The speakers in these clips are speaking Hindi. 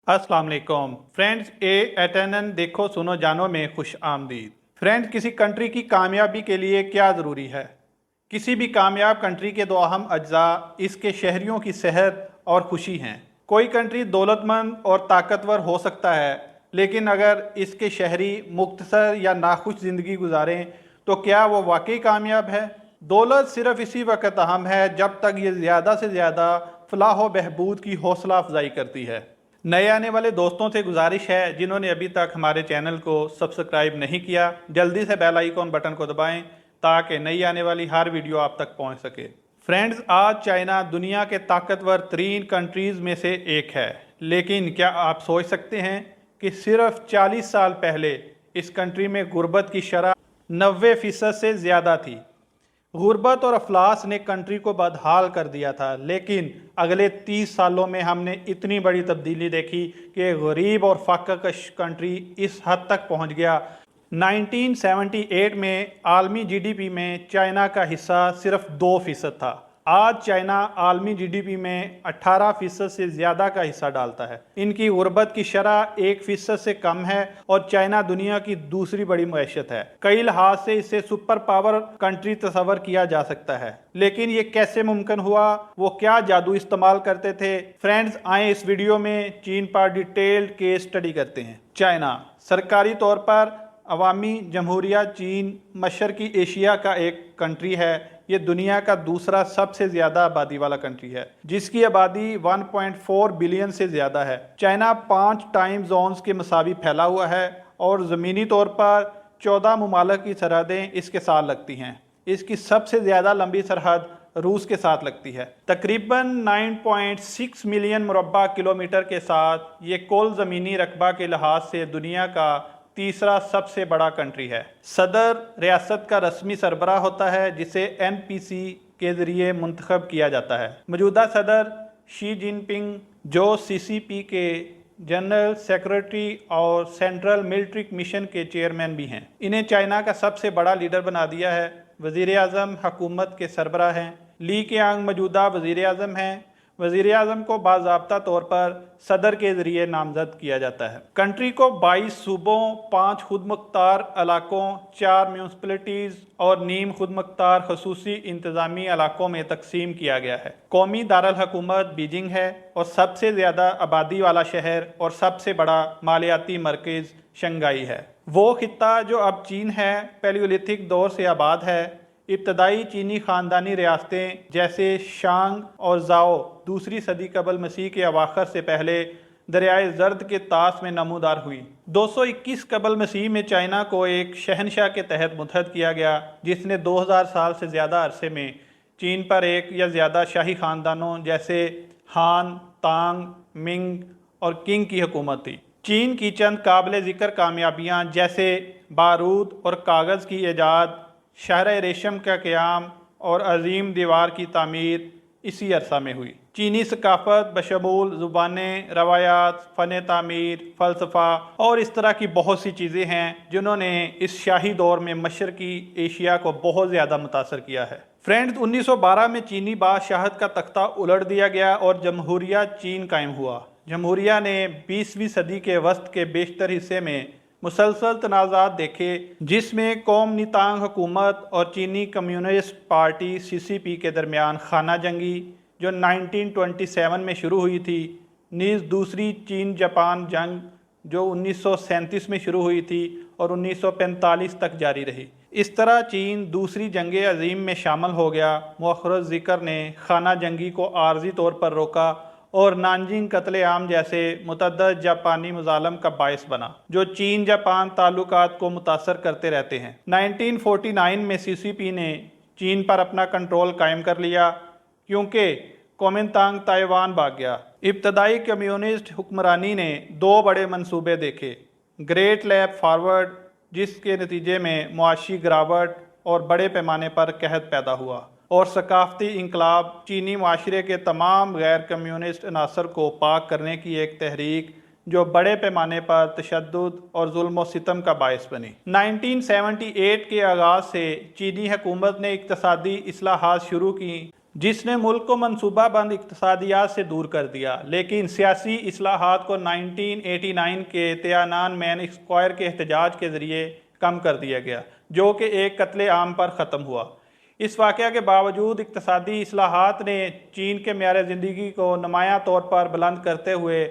अस्सलाम वालेकुम फ्रेंड्स, एटेनन देखो सुनो जानो में खुश आमदीद। फ्रेंड्स, किसी कंट्री की कामयाबी के लिए क्या ज़रूरी है? किसी भी कामयाब कंट्री के दो अहम अज्जा इसके शहरियों की सेहत और खुशी हैं। कोई कंट्री दौलतमंद और ताकतवर हो सकता है, लेकिन अगर इसके शहरी मुख्तसर या नाखुश ज़िंदगी गुजारें तो क्या वो वाकई कामयाब है? दौलत सिर्फ इसी वक्त अहम है जब तक ये ज़्यादा से ज़्यादा फलाह व बहबूद की हौसला अफजाई करती है। नए आने वाले दोस्तों से गुजारिश है, जिन्होंने अभी तक हमारे चैनल को सब्सक्राइब नहीं किया, जल्दी से बेल आइकॉन बटन को दबाएं ताकि नई आने वाली हर वीडियो आप तक पहुंच सके। फ्रेंड्स, आज चाइना दुनिया के ताकतवर तरीन कंट्रीज़ में से एक है, लेकिन क्या आप सोच सकते हैं कि सिर्फ 40 साल पहले इस कंट्री में गुर्बत की शरह 90% से ज़्यादा थी। गुर्बत और अफलास ने कंट्री को बदहाल कर दिया था, लेकिन अगले 30 सालों में हमने इतनी बड़ी तब्दीली देखी कि गरीब और फाकाकश कंट्री इस हद तक पहुंच गया। 1978 में आलमी जीडीपी में चाइना का हिस्सा सिर्फ 2% था। आज चाइना आलमी जीडीपी में 18% से ज़्यादा का हिस्सा डालता है। इनकी गुर्बत की शरह 1% से कम है और चाइना दुनिया की दूसरी बड़ी मईशत है। कई लिहाज से इसे सुपर पावर कंट्री तस्वर किया जा सकता है, लेकिन ये कैसे मुमकिन हुआ? वो क्या जादू इस्तेमाल करते थे? फ्रेंड्स, आए इस वीडियो में चीन पर डिटेल्ड केस स्टडी करते हैं। चाइना सरकारी तौर पर अवामी जमहूरिया चीन मशरकी एशिया का एक कंट्री है। ये दुनिया का दूसरा सबसे ज़्यादा आबादी वाला कंट्री है, जिसकी आबादी 1.4 बिलियन से ज़्यादा है। चाइना 5 टाइम जोन्स के मुसावी फैला हुआ है और ज़मीनी तौर पर 14 ममालिक की सरहदें इसके साथ लगती हैं। इसकी सबसे ज़्यादा लंबी सरहद रूस के साथ लगती है। तकरीबन 9.6 मिलियन मुरब्बा किलोमीटर के साथ ये कुल ज़मीनी रकबा के लिहाज से दुनिया का तीसरा सबसे बड़ा कंट्री है। सदर रियासत का रस्मी सरबराह होता है, जिसे एनपीसी के ज़रिए मुंतखब किया जाता है। मौजूदा सदर शी जिनपिंग, जो सीसीपी के जनरल सेक्रेटरी और सेंट्रल मिलिट्री मिशन के चेयरमैन भी हैं। इन्हें चाइना का सबसे बड़ा लीडर बना दिया है। वज़ीर आज़म हुकूमत के सरबराह हैं। ली केयांग मौजूदा वज़ीर आज़म हैं। वज़ीर आज़म को बाज़ाब्ता तौर पर सदर के ज़रिए नामज़द किया जाता है। कंट्री को 22 सूबों, 5 खुद मुख्तार इलाकों, 4 म्यूनसिपलिटीज़ और नीम खुद मुख्तार खसूसी इंतज़ामी इलाकों में तकसीम किया गया है। कौमी दारुल हुकूमत बीजिंग है और सबसे ज़्यादा आबादी वाला शहर और सबसे बड़ा मालियाती मरकज़ शंघाई है। वो खित्ता जो अब चीन है, पैलियोलिथिक दौर से आबाद है। इब्तदाई चीनी ख़ानदानी रियासतें जैसे शांग और जाओ 2री सदी कबल मसीह के अवाखर से पहले दरियाए जर्द के तास में नमूदार हुई। 221 कबल मसीह में चाइना को एक शहनशाह के तहत मुतहद किया गया, जिसने 2000 साल से ज़्यादा अरसे में चीन पर एक या ज़्यादा शाही ख़ानदानों जैसे हान, तांग, मिंग और किंग की हुकूमत थी। चीन की चंद काबिल ज़िक्र कामयाबियाँ जैसे बारूद और कागज़ की ईजाद, शहर रेशम का क़याम और अजीम दीवार की तामीर इसी अरसा में हुई। चीनी सकाफ़त बशमूल ज़ुबानें, रवायात, फ़न तामीर, फ़लसफ़ा और इस तरह की बहुत सी चीज़ें हैं जिन्होंने इस शाही दौर में मशरकी एशिया को बहुत ज़्यादा मुतासर किया है। फ्रेंड्स, 1912 में चीनी बादशाहत का तख्ता उलट दिया गया और जमहूरिया चीन कायम हुआ। जमहूरिया ने 20वीं सदी के वस्त के बेशतर हिस्से में मुसलसल तनाज़ात देखे, जिसमें कौमी तांग हुकूमत और चीनी कम्युनिस्ट पार्टी सीसीपी के दरमियान खाना जंगी जो 1927 में शुरू हुई थी, नीज़ दूसरी चीन जापान जंग जो 1937 में शुरू हुई थी और 1945 तक जारी रही। इस तरह चीन दूसरी जंग अजीम में शामिल हो गया। मुअख्खर ज़िक्र ने खाना जंगी को आर्जी तौर पर रोका और नानजिंग कत्ले-आम जैसे मुतअद्दिद जापानी मुज़ालम का बायस बना, जो चीन जापान ताल्लुकात को मुतासर करते रहते हैं। 1949 में सीसीपी ने चीन पर अपना कंट्रोल कायम कर लिया, क्योंकि कोमिनतांग ताइवान भाग गया। इब्तदाई कम्युनिस्ट हुक्मरानी ने 2 बड़े मंसूबे देखे। ग्रेट लैप फॉरवर्ड, जिसके नतीजे में मुआशी गिरावट और बड़े पैमाने पर कहत पैदा हुआ, और सकाफ़ती इंकलाब, चीनी माशरे के तमाम गैर कम्युनिस्ट अनासर को पाक करने की एक तहरीक जो बड़े पैमाने पर तशद्दुद और जुल्म व सितम का बायस बनी। 1978 के आगाज़ से चीनी हुकूमत ने इक़्तिसादी इस्लाहात शुरू की, जिसने मुल्क को मनसूबाबंद इक़्तिसादियात से दूर कर दिया। लेकिन सियासी इस्लाहात को 1989 के तियानानमेन स्क्वायर के एहतजाज के ज़रिए कम कर दिया गया, जो कि एक कत्ले आम पर ख़त्म हुआ। इस वाक़या के बावजूद इक़्तिसादी इस्लाहात ने चीन के मेयार ज़िंदगी को नुमायाँ तौर पर बुलंद करते हुए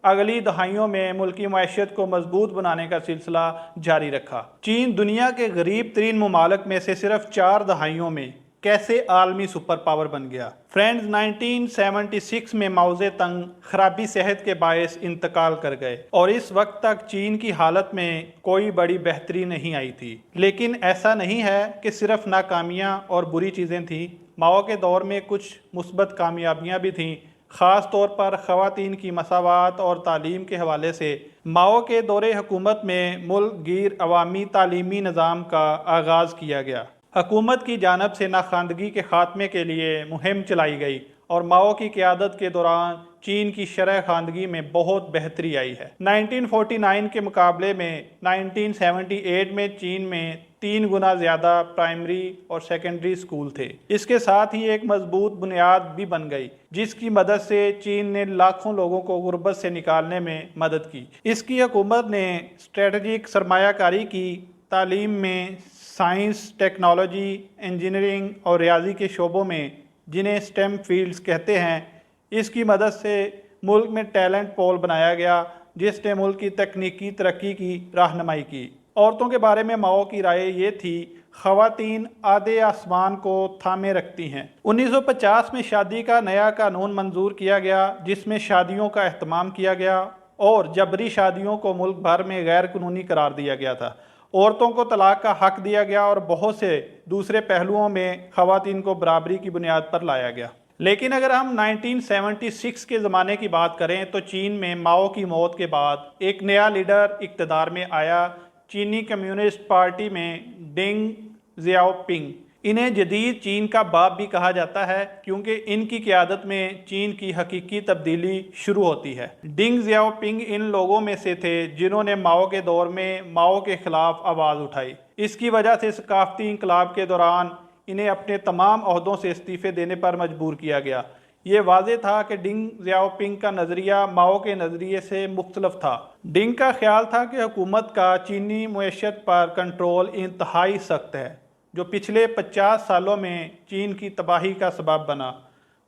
अगली दहाइयों में मुल्की मईशत को मजबूत बनाने का सिलसिला जारी रखा। चीन दुनिया के गरीब तरीन ममालिक में से सिर्फ 4 दहाइयों में कैसे आलमी सुपर पावर बन गया। फ्रेंड्स, 1976 में माओ ज़ेतुंग खराबी सेहत के बायस इंतकाल कर गए और इस वक्त तक चीन की हालत में कोई बड़ी बेहतरी नहीं आई थी। लेकिन ऐसा नहीं है कि सिर्फ नाकामियां और बुरी चीज़ें थीं। माओ के दौर में कुछ मुस्बत कामयाबियां भी थीं। ख़ास तौर पर ख़वातीन की मसावात और तालीम के हवाले से माओ के दौरे हुकूमत में मुल्क गिर अवामी तालीमी निज़ाम का आगाज़ किया गया। हुकूमत की जानब से नाखानदगी के ख़ात्मे के लिए मुहिम चलाई गई और माओ की क़यादत के दौरान चीन की शरह खानदगी में बहुत बेहतरी आई है। 1949 के मुकाबले में 1978 में चीन में 3 गुना ज़्यादा प्राइमरी और सेकेंडरी स्कूल थे। इसके साथ ही एक मजबूत बुनियाद भी बन गई, जिसकी मदद से चीन ने लाखों लोगों को गुर्बत से निकालने में मदद की। इसकी हुकूमत ने स्ट्रेटजिक सरमायाकारी की, तालीम में साइंस, टेक्नोलॉजी, इंजीनियरिंग और रियाजी के शोबों में, जिन्हें स्टेम फील्ड्स कहते हैं, इसकी मदद से मुल्क में टैलेंट पोल बनाया गया, जिसने मुल्क की तकनीकी तरक्की की रहनुमाई की। औरतों के बारे में माओ की राय ये थी, ख़वातीन आधे आसमान को थामे रखती हैं। 1950 में शादी का नया कानून मंजूर किया गया, जिसमें शादियों का एहतमाम किया गया और जबरी शादियों को मुल्क भर में गैर कानूनी करार दिया गया था। औरतों को तलाक का हक दिया गया और बहुत से दूसरे पहलुओं में ख़वातीन को बराबरी की बुनियाद पर लाया गया। लेकिन अगर हम 1976 के ज़माने की बात करें तो चीन में माओ की मौत के बाद एक नया लीडर इक़्तिदार में आया। चीनी कम्युनिस्ट पार्टी में डेंग ज़ियाओपिंग। इन्हें जदीद चीन का बाप भी कहा जाता है, क्योंकि इनकी क़यादत में चीन की हकीकी तब्दीली शुरू होती है। डेंग ज़ियाओपिंग इन लोगों में से थे जिन्होंने माओ के दौर में माओ के ख़िलाफ़ आवाज़ उठाई। इसकी वजह से सकाफ़ती इंकलाब के दौरान इन्हें अपने तमाम ओहदों से इस्तीफ़े देने पर मजबूर किया गया। ये वाज़ेह था कि डेंग ज़ियाओपिंग का नज़रिया माओ के नज़रिए से मुख्तलफ था। डेंग का ख्याल था कि हुकूमत का चीनी मईशत पर कंट्रोल इंतहाई सख्त है, जो पिछले 50 सालों में चीन की तबाही का सबब बना।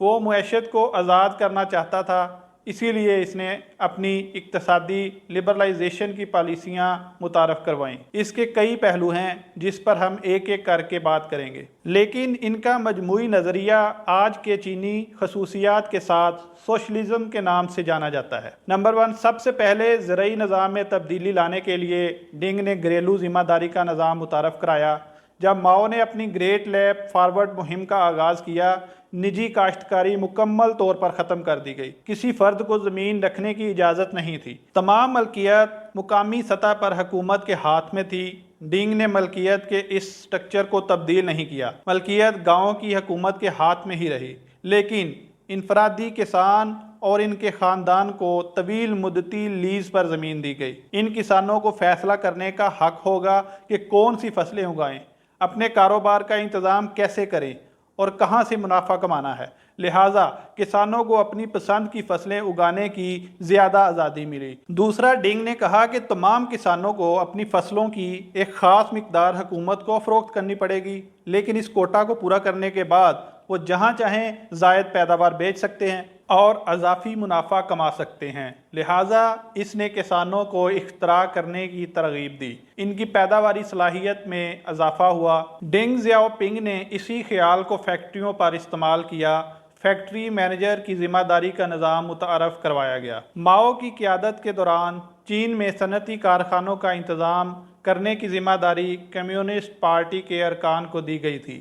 वो मईशत को आज़ाद करना चाहता था, इसीलिए इसने अपनी इक़्तिसादी लिबरलाइजेशन की पॉलिसियाँ मुतारफ़ करवाईं। इसके कई पहलू हैं जिस पर हम एक एक करके बात करेंगे, लेकिन इनका मजमूई नज़रिया आज के चीनी खसूसियात के साथ सोशलिज़म के नाम से जाना जाता है। नंबर 1, सबसे पहले ज़रई निज़ाम में तब्दीली लाने के लिए डेंग ने घरेलू ज़िम्मेदारी का निज़ाम मुतारफ़ कराया। जब माओ ने अपनी ग्रेट लैप फॉरवर्ड मुहिम का आगाज़ किया, निजी काश्तकारी मुकम्मल तौर पर ख़त्म कर दी गई। किसी फ़र्द को ज़मीन रखने की इजाज़त नहीं थी। तमाम मलकियत मुकामी सतह पर हुकूमत के हाथ में थी। डेंग ने मलकियत के इस स्ट्रक्चर को तब्दील नहीं किया। मलकियत गाँव की हुकूमत के हाथ में ही रही, लेकिन इनफरादी किसान और इनके ख़ानदान को तवील मुद्दती लीज़ पर ज़मीन दी गई। इन किसानों को फ़ैसला करने का हक़ होगा कि कौन सी फसलें उगाएं, अपने कारोबार का इंतज़ाम कैसे करें और कहां से मुनाफा कमाना है। लिहाजा किसानों को अपनी पसंद की फसलें उगाने की ज़्यादा आज़ादी मिली। दूसरा, डेंग ने कहा कि तमाम किसानों को अपनी फसलों की एक ख़ास मिकदार हुकूमत को फ़रोख्त करनी पड़ेगी, लेकिन इस कोटा को पूरा करने के बाद वो जहां चाहें ज़ायद पैदावार बेच सकते हैं और अज़ाफ़ी मुनाफा कमा सकते हैं। लिहाजा इसने किसानों को इख्तरा करने की तरगीब दी। इनकी पैदावारी सलाहियत में इजाफा हुआ। डेंग ज़ियाओपिंग ने इसी ख्याल को फैक्ट्रियों पर इस्तेमाल किया। फैक्ट्री मैनेजर की जिम्मेदारी का निज़ाम मुतारफ़ करवाया गया। माओ की क़यादत के दौरान चीन में सनती कारखानों का इंतज़ाम करने की जिम्मेदारी कम्युनिस्ट पार्टी के अरकान को दी गई थी।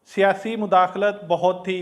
सियासी मुदाखलत बहुत थी,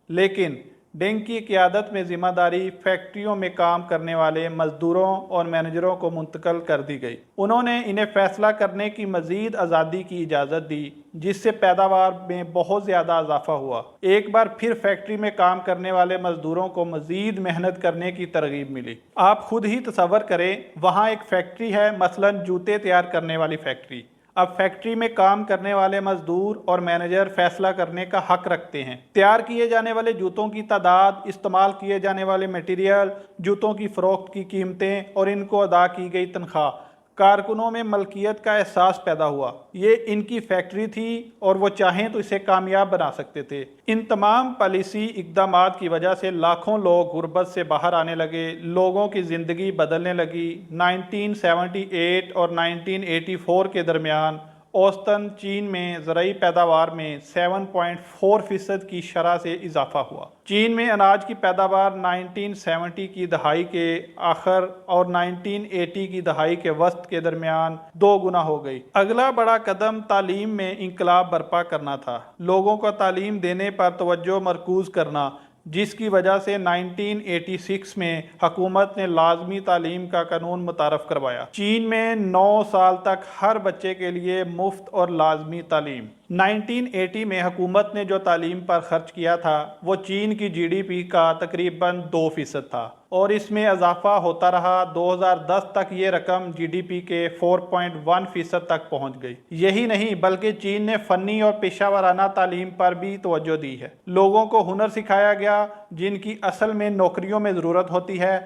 लेकिन डेंग की क़यादत में ज़िम्मेदारी फैक्ट्रियों में काम करने वाले मज़दूरों और मैनेजरों को मुंतकिल कर दी गई। उन्होंने इन्हें फ़ैसला करने की मज़ीद आज़ादी की इजाज़त दी, जिससे पैदावार में बहुत ज़्यादा इजाफा हुआ। एक बार फिर फैक्ट्री में काम करने वाले मज़दूरों को मज़ीद मेहनत करने की तरगीब मिली। आप खुद ही तसव्वुर करें, वहाँ एक फैक्ट्री है, मसलन जूते तैयार करने वाली फैक्ट्री। अब फैक्ट्री में काम करने वाले मजदूर और मैनेजर फैसला करने का हक रखते हैं। तैयार किए जाने वाले जूतों की तादाद, इस्तेमाल किए जाने वाले मटेरियल, जूतों की फरोख्त की कीमतें और इनको अदा की गई तनख्वाह, कारकुनों में मलकियत का एहसास पैदा हुआ। ये इनकी फैक्ट्री थी और वो चाहें तो इसे कामयाब बना सकते थे। इन तमाम पॉलिसी इकदामात की वजह से लाखों लोग गुर्बत से बाहर आने लगे, लोगों की ज़िंदगी बदलने लगी। 1978 और 1984 के दरमियान औसतन चीन में ज़रूरी पैदावार में 7.4% की शरह से इजाफा हुआ। चीन में अनाज की पैदावार 1970 की दहाई के आखिर और 1980 की दहाई के वस्त के दरमियान 2 गुना हो गई। अगला बड़ा कदम तालीम में इंकलाब बर्पा करना था, लोगों को तालीम देने पर तवज्जो मरकूज करना, जिसकी वजह से 1986 में हुकूमत ने लाजमी तालीम का कानून मुतारफ़ करवाया। चीन में 9 साल तक हर बच्चे के लिए मुफ्त और लाजमी तालीम। 1980 में हुकूमत ने जो तालीम पर खर्च किया था वो चीन की जीडीपी का तकरीबन 2% था और इसमें इजाफा होता रहा। 2010 तक ये रकम जीडीपी के 4.1% तक पहुंच गई। यही नहीं बल्कि चीन ने फ़नी और पेशा वराना तालीम पर भी तवज्जो दी है। लोगों को हुनर सिखाया गया जिनकी असल में नौकरियों में ज़रूरत होती है।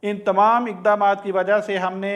इन तमाम इक़दामात की वजह से हमने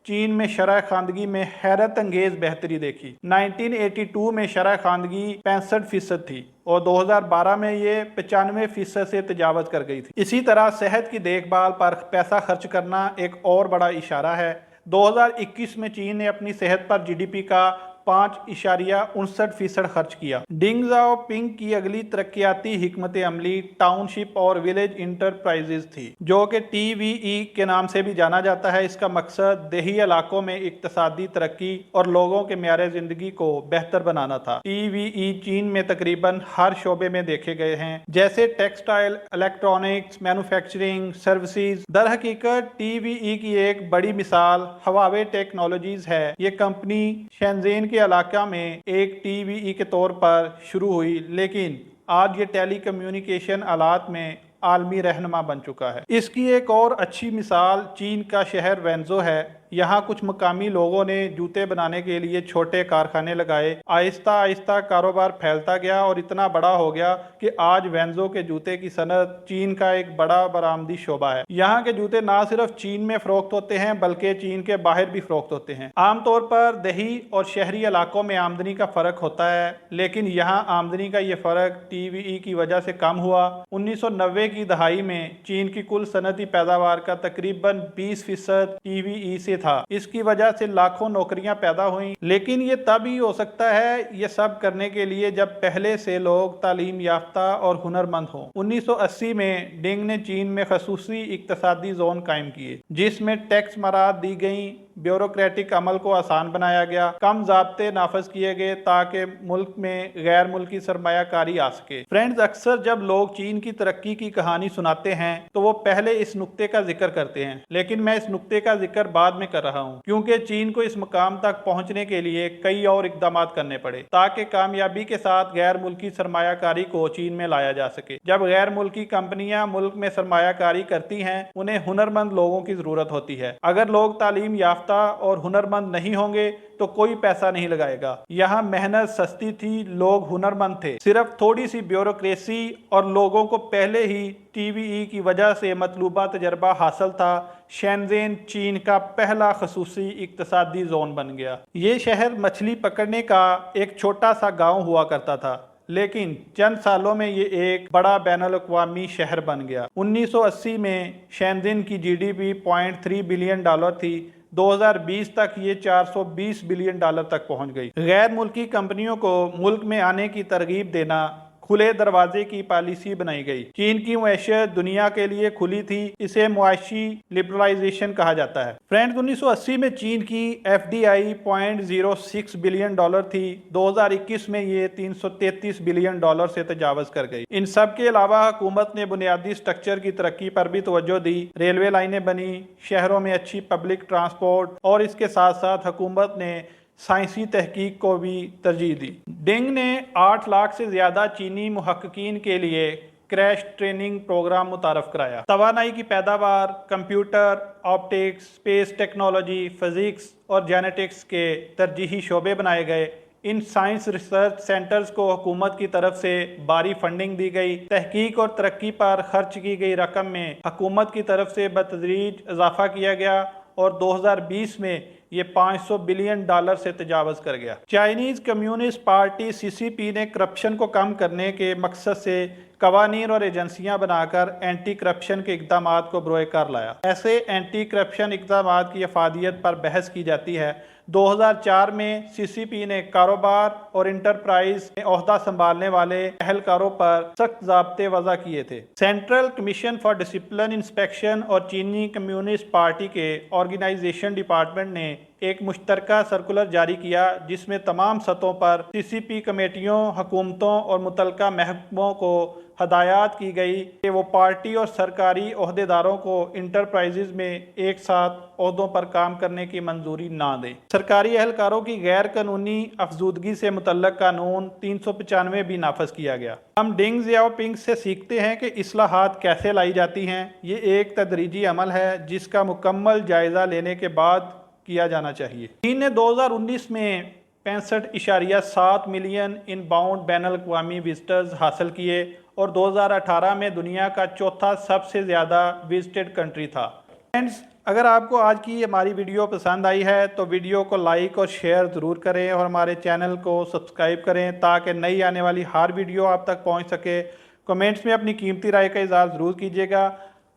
चीन में शरह खानदगी में हैरत अंगेज बेहतरी देखी। 1982 में शरह खानदगी 65% थी और 2012 में ये 95% से तजावज़ कर गई थी। इसी तरह सेहत की देखभाल पर पैसा खर्च करना एक और बड़ा इशारा है। 2021 में चीन ने अपनी सेहत पर जीडीपी का 5.59% खर्च किया। डिंग जाओपिंग की अगली तरक्याती हिकमत अमली टाउनशिप और विलेज इंटरप्राइजेज थी, जो कि TVE के नाम से भी जाना जाता है। इसका मकसद देही इलाकों में इक्तसादी तरक्की और लोगों के म्यार जिंदगी को बेहतर बनाना था। TVE चीन में तकरीबन हर शोबे में देखे गए हैं, जैसे टेक्सटाइल, इलेक्ट्रॉनिक्स, मैन्युफैक्चरिंग, सर्विसेज। दर हकीकत TVE की एक बड़ी मिसाल हवावे टेक्नोलॉजीज है। ये कंपनी शेंजेन के इलाका में एक TVE के तौर पर शुरू हुई, लेकिन आज ये टेलीकम्युनिकेशन आलात में आलमी रहनुमा बन चुका है। इसकी एक और अच्छी मिसाल चीन का शहर वेंजो है। यहाँ कुछ मकामी लोगों ने जूते बनाने के लिए छोटे कारखाने लगाए। आहिस्ता आहिस्ता कारोबार फैलता गया और इतना बड़ा हो गया कि आज वेंजो के जूते की सनत चीन का एक बड़ा बरामदी शोबा है। यहाँ के जूते ना सिर्फ चीन में फरोख्त होते हैं बल्कि चीन के बाहर भी फरोख्त होते हैं। आमतौर पर देही और शहरी इलाकों में आमदनी का फ़र्क होता है, लेकिन यहाँ आमदनी का ये फ़र्क TVE की वजह से कम हुआ। 1990 की दहाई में चीन की कुल सनती पैदावार का तकरीबन 20% TVE से था। इसकी वजह से लाखों नौकरियां पैदा हुई, लेकिन ये तब ही हो सकता है ये सब करने के लिए जब पहले से लोग तालीम याफ्ता और हुनरमंद हों। 1980 में डिंग ने चीन में खसूसी इक्तसादी जोन कायम किए, जिसमें टैक्स मराहत दी गई, ब्यूरोक्रेटिक अमल को आसान बनाया गया, कम ज़ाब्ते नाफज किए गए ताकि मुल्क में गैर मुल्की सरमायाकारी आ सके। फ्रेंड्स, अक्सर जब लोग चीन की तरक्की की कहानी सुनाते हैं तो वो पहले इस नुक्ते का जिक्र करते हैं, लेकिन मैं इस नुक्ते का जिक्र बाद में कर रहा हूँ, क्योंकि चीन को इस मुकाम तक पहुँचने के लिए कई और इकदाम करने पड़े ताकि कामयाबी के साथ गैर मुल्की सरमायाकारी को चीन में लाया जा सके। जब गैर मुल्की कंपनियां मुल्क में सरमायाकारी करती हैं, उन्हें हुनरमंद लोगों की जरूरत होती है। अगर लोग तालीम याफ्ता और हुनरमंद नहीं होंगे तो कोई पैसा नहीं लगाएगा। यहाँ मेहनत सस्ती थी, लोग हुनरमंद थे, सिर्फ थोड़ी सी ब्यूरोक्रेसी और लोगों को पहले ही TVE की वजह से मतलूबा तजर्बा हासिल था। शेंजेन चीन का पहला खसूसी इक्तसादी जोन बन गया। ये शहर मछली पकड़ने का एक छोटा सा गांव हुआ करता था, लेकिन चंद सालों में ये एक बड़ा बैनुल-अक़वामी शहर बन गया। 1980 में शेंजेन की GDP $0.3 बिलियन थी। 2020 तक ये $420 बिलियन तक पहुंच गई। गैर मुल्की कंपनियों को मुल्क में आने की तरगीब देना, खुले दरवाजे की पॉलिसी बनाई गई। चीन की मईशत दुनिया के लिए खुली थी, इसे मुआशी लिबरलाइजेशन कहा जाता है। फ्रेंड्स, 1980 में चीन की FDI $0.06 बिलियन थी। 2021 में ये $333 बिलियन से तजावज़ कर गई। इन सब के अलावा हुकूमत ने बुनियादी स्ट्रक्चर की तरक्की पर भी तवज्जो दी। रेलवे लाइनें बनी, शहरों में अच्छी पब्लिक ट्रांसपोर्ट और इसके साथ साथ हुकूमत ने साइंसी तहकीक को भी तरजीह दी। डिंग ने 8 लाख से ज़्यादा चीनी मुहक्किकीन के लिए क्रैश ट्रेनिंग प्रोग्राम मुतारफ कराया। तवानाई की पैदावार, computer, optics, space technology, physics और जेनेटिक्स के तरजीही शोबे बनाए गए। इन साइंस रिसर्च सेंटर्स को हुकूमत की तरफ से भारी फंडिंग दी गई। तहकीक और तरक्की पर खर्च की गई रकम में हुकूमत की तरफ से बतदरीज इजाफा किया गया और 2020 में ये $500 बिलियन से तजावज़ कर गया। चाइनीज़ कम्युनिस्ट पार्टी CCP ने करप्शन को कम करने के मकसद से कवानीन और एजेंसियां बनाकर एंटी करप्शन के इक़दाम को बरोए कर लाया। ऐसे एंटी करप्शन इक़दाम की अफादियत पर बहस की जाती है। 2004 में CCP ने कारोबार और इंटरप्राइज में ओहदा संभालने वाले अहलकारों पर सख्त ज़ाब्ते वज़ा किए थे। Central commission for discipline inspection और चीनी कम्युनिस्ट पार्टी के ऑर्गेनाइजेशन डिपार्टमेंट ने एक मुश्तरका सर्कुलर जारी किया जिसमें तमाम सतहों पर CCP कमेटियों, हुकूमतों और मुतलका महकमों को हदायत की गई कि वो पार्टी और सरकारी ओहदेदारों को इंटरप्राइजेज में एक साथ ओहदों पर काम करने की मंजूरी ना दें। सरकारी एहलकारों की गैर कानूनी अफजूदगी से मुतल्लक कानून 395 भी नाफज किया गया। हम डिंग जियाओपिंग से सीखते हैं कि इस्लाहात कैसे लाई जाती हैं। ये एक तदरीजी अमल है जिसका मुकम्मल जायज़ा लेने के बाद किया जाना चाहिए। चीन ने 2019 में 65.7 मिलियन इनबाउंड बैनुल-अक़वामी विजिटर्स हासिल किए और 2018 में दुनिया का चौथा सबसे ज़्यादा विजिटेड कंट्री था। फ्रेंड्स, अगर आपको आज की हमारी वीडियो पसंद आई है तो वीडियो को लाइक और शेयर ज़रूर करें और हमारे चैनल को सब्सक्राइब करें ताकि नई आने वाली हर वीडियो आप तक पहुंच सके। कमेंट्स में अपनी कीमती राय का इज़हार ज़रूर कीजिएगा।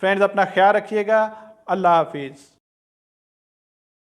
फ्रेंड्स, अपना ख्याल रखिएगा। अल्लाह हाफिज़।